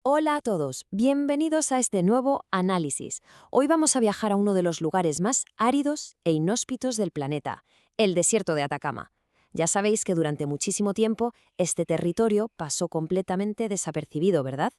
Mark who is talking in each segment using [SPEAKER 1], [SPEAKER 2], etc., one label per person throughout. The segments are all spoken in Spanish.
[SPEAKER 1] Hola a todos, bienvenidos a este nuevo análisis. Hoy vamos a viajar a uno de los lugares más áridos e inhóspitos del planeta, el desierto de Atacama. Ya sabéis que durante muchísimo tiempo este territorio pasó completamente desapercibido, ¿verdad?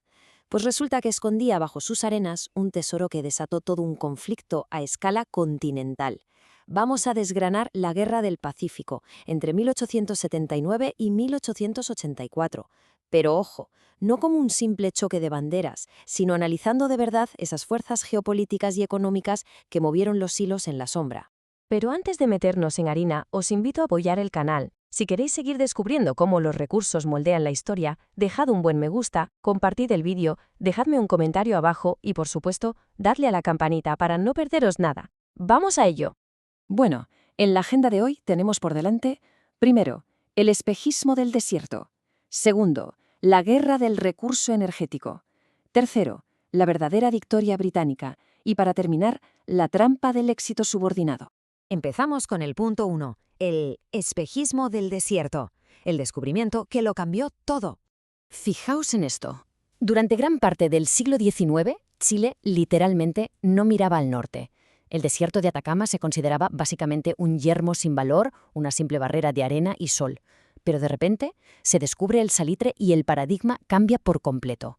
[SPEAKER 1] Pues resulta que escondía bajo sus arenas un tesoro que desató todo un conflicto a escala continental. Vamos a desgranar la Guerra del Pacífico entre 1879 y 1884. Pero ojo, no como un simple choque de banderas, sino analizando de verdad esas fuerzas geopolíticas y económicas que movieron los hilos en la sombra.
[SPEAKER 2] Pero antes de meternos en harina, os invito a apoyar el canal. Si queréis seguir descubriendo cómo los recursos moldean la historia, dejad un buen me gusta, compartid el vídeo, dejadme un comentario abajo y, por supuesto, dadle a la campanita para no perderos nada. ¡Vamos a ello!
[SPEAKER 3] Bueno, en la agenda de hoy tenemos por delante, primero, el espejismo del desierto. Segundo, la guerra del recurso energético. Tercero, la verdadera victoria británica. Y para terminar, la trampa del éxito subordinado.
[SPEAKER 4] Empezamos con el punto 1, el espejismo del desierto, el descubrimiento que lo cambió todo.
[SPEAKER 2] Fijaos en esto. Durante gran parte del siglo XIX, Chile literalmente no miraba al norte. El desierto de Atacama se consideraba básicamente un yermo sin valor, una simple barrera de arena y sol. Pero de repente se descubre el salitre y el paradigma cambia por completo.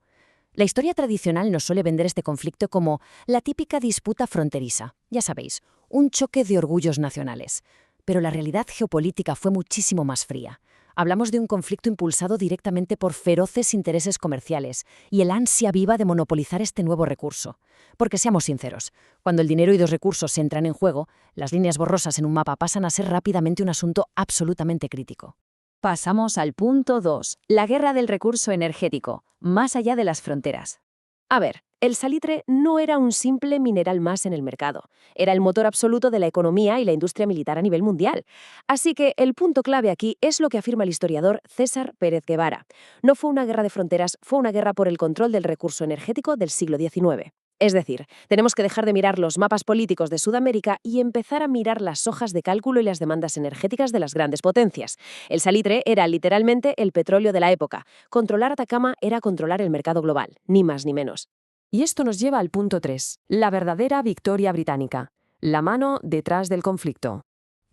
[SPEAKER 2] La historia tradicional nos suele vender este conflicto como la típica disputa fronteriza, ya sabéis, un choque de orgullos nacionales. Pero la realidad geopolítica fue muchísimo más fría. Hablamos de un conflicto impulsado directamente por feroces intereses comerciales y el ansia viva de monopolizar este nuevo recurso. Porque seamos sinceros, cuando el dinero y los recursos entran en juego, las líneas borrosas en un mapa pasan a ser rápidamente un asunto absolutamente crítico.
[SPEAKER 3] Pasamos al punto 2, la guerra del recurso energético, más allá de las fronteras. A ver, el salitre no era un simple mineral más en el mercado, era el motor absoluto de la economía y la industria militar a nivel mundial. Así que el punto clave aquí es lo que afirma el historiador César Pérez Guevara. No fue una guerra de fronteras, fue una guerra por el control del recurso energético del siglo XIX. Es decir, tenemos que dejar de mirar los mapas políticos de Sudamérica y empezar a mirar las hojas de cálculo y las demandas energéticas de las grandes potencias. El salitre era literalmente el petróleo de la época. Controlar Atacama era controlar el mercado global, ni más ni menos. Y esto nos lleva al punto 3, la verdadera victoria británica, la mano detrás del conflicto.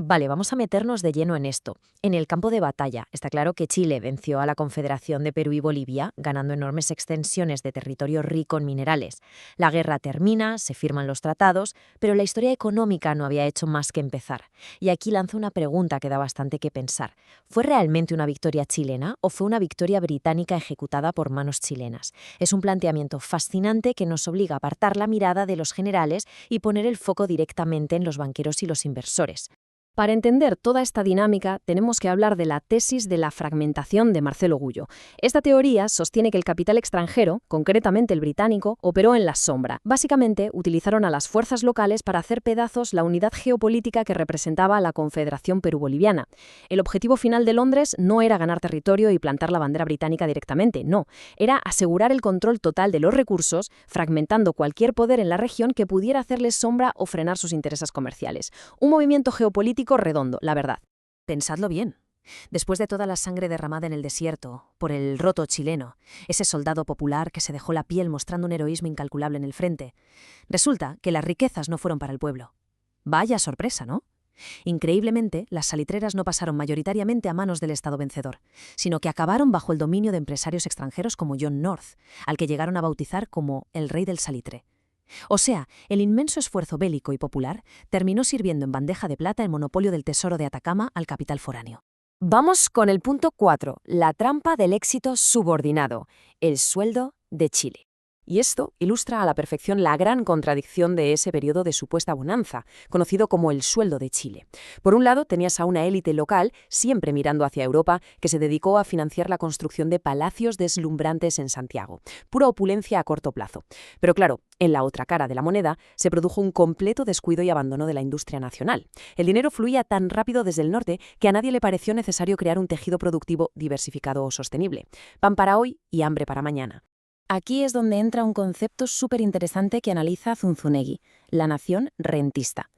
[SPEAKER 2] Vale, vamos a meternos de lleno en esto. En el campo de batalla, está claro que Chile venció a la Confederación de Perú y Bolivia, ganando enormes extensiones de territorio rico en minerales. La guerra termina, se firman los tratados, pero la historia económica no había hecho más que empezar. Y aquí lanzo una pregunta que da bastante que pensar. ¿Fue realmente una victoria chilena o fue una victoria británica ejecutada por manos chilenas? Es un planteamiento fascinante que nos obliga a apartar la mirada de los generales y poner el foco directamente en los banqueros y los inversores.
[SPEAKER 3] Para entender toda esta dinámica, tenemos que hablar de la tesis de la fragmentación de Marcelo Gullo. Esta teoría sostiene que el capital extranjero, concretamente el británico, operó en la sombra. Básicamente, utilizaron a las fuerzas locales para hacer pedazos la unidad geopolítica que representaba la Confederación Perú-Boliviana. El objetivo final de Londres no era ganar territorio y plantar la bandera británica directamente, no. Era asegurar el control total de los recursos, fragmentando cualquier poder en la región que pudiera hacerles sombra o frenar sus intereses comerciales. Un movimiento geopolítico redondo, la verdad.
[SPEAKER 4] Pensadlo bien. Después de toda la sangre derramada en el desierto, por el roto chileno, ese soldado popular que se dejó la piel mostrando un heroísmo incalculable en el frente, resulta que las riquezas no fueron para el pueblo. Vaya sorpresa, ¿no? Increíblemente, las salitreras no pasaron mayoritariamente a manos del Estado vencedor, sino que acabaron bajo el dominio de empresarios extranjeros como John North, al que llegaron a bautizar como el rey del salitre. O sea, el inmenso esfuerzo bélico y popular terminó sirviendo en bandeja de plata el monopolio del tesoro de Atacama al capital foráneo.
[SPEAKER 1] Vamos con el punto 4, la trampa del éxito subordinado, el sueldo de Chile.
[SPEAKER 3] Y esto ilustra a la perfección la gran contradicción de ese periodo de supuesta bonanza, conocido como el sueldo de Chile. Por un lado, tenías a una élite local, siempre mirando hacia Europa, que se dedicó a financiar la construcción de palacios deslumbrantes en Santiago, pura opulencia a corto plazo. Pero claro, en la otra cara de la moneda se produjo un completo descuido y abandono de la industria nacional. El dinero fluía tan rápido desde el norte que a nadie le pareció necesario crear un tejido productivo diversificado o sostenible. Pan para hoy y hambre para mañana. Aquí es donde entra un concepto súper interesante que analiza Zunzunegui, la nación rentista.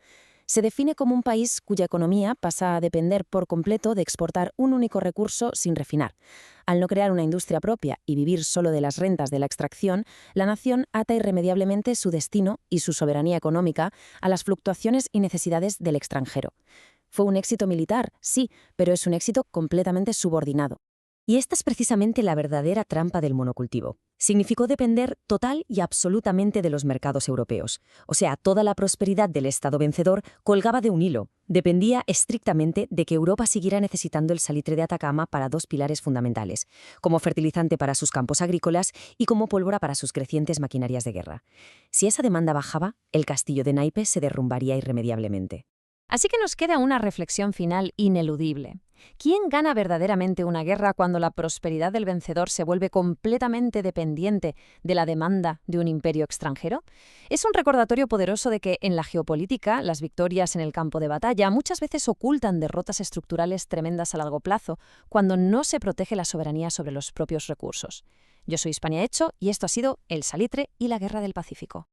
[SPEAKER 5] Se define como un país cuya economía pasa a depender por completo de exportar un único recurso sin refinar. Al no crear una industria propia y vivir solo de las rentas de la extracción, la nación ata irremediablemente su destino y su soberanía económica a las fluctuaciones y necesidades del extranjero. Fue un éxito militar, sí, pero es un éxito completamente subordinado.
[SPEAKER 2] Y esta es precisamente la verdadera trampa del monocultivo. Significó depender total y absolutamente de los mercados europeos. O sea, toda la prosperidad del Estado vencedor colgaba de un hilo. Dependía estrictamente de que Europa siguiera necesitando el salitre de Atacama para dos pilares fundamentales, como fertilizante para sus campos agrícolas y como pólvora para sus crecientes maquinarias de guerra. Si esa demanda bajaba, el castillo de naipes se derrumbaría irremediablemente.
[SPEAKER 3] Así que nos queda una reflexión final ineludible. ¿Quién gana verdaderamente una guerra cuando la prosperidad del vencedor se vuelve completamente dependiente de la demanda de un imperio extranjero? Es un recordatorio poderoso de que en la geopolítica las victorias en el campo de batalla muchas veces ocultan derrotas estructurales tremendas a largo plazo cuando no se protege la soberanía sobre los propios recursos. Yo soy Hispania Hecho y esto ha sido El Salitre y la Guerra del Pacífico.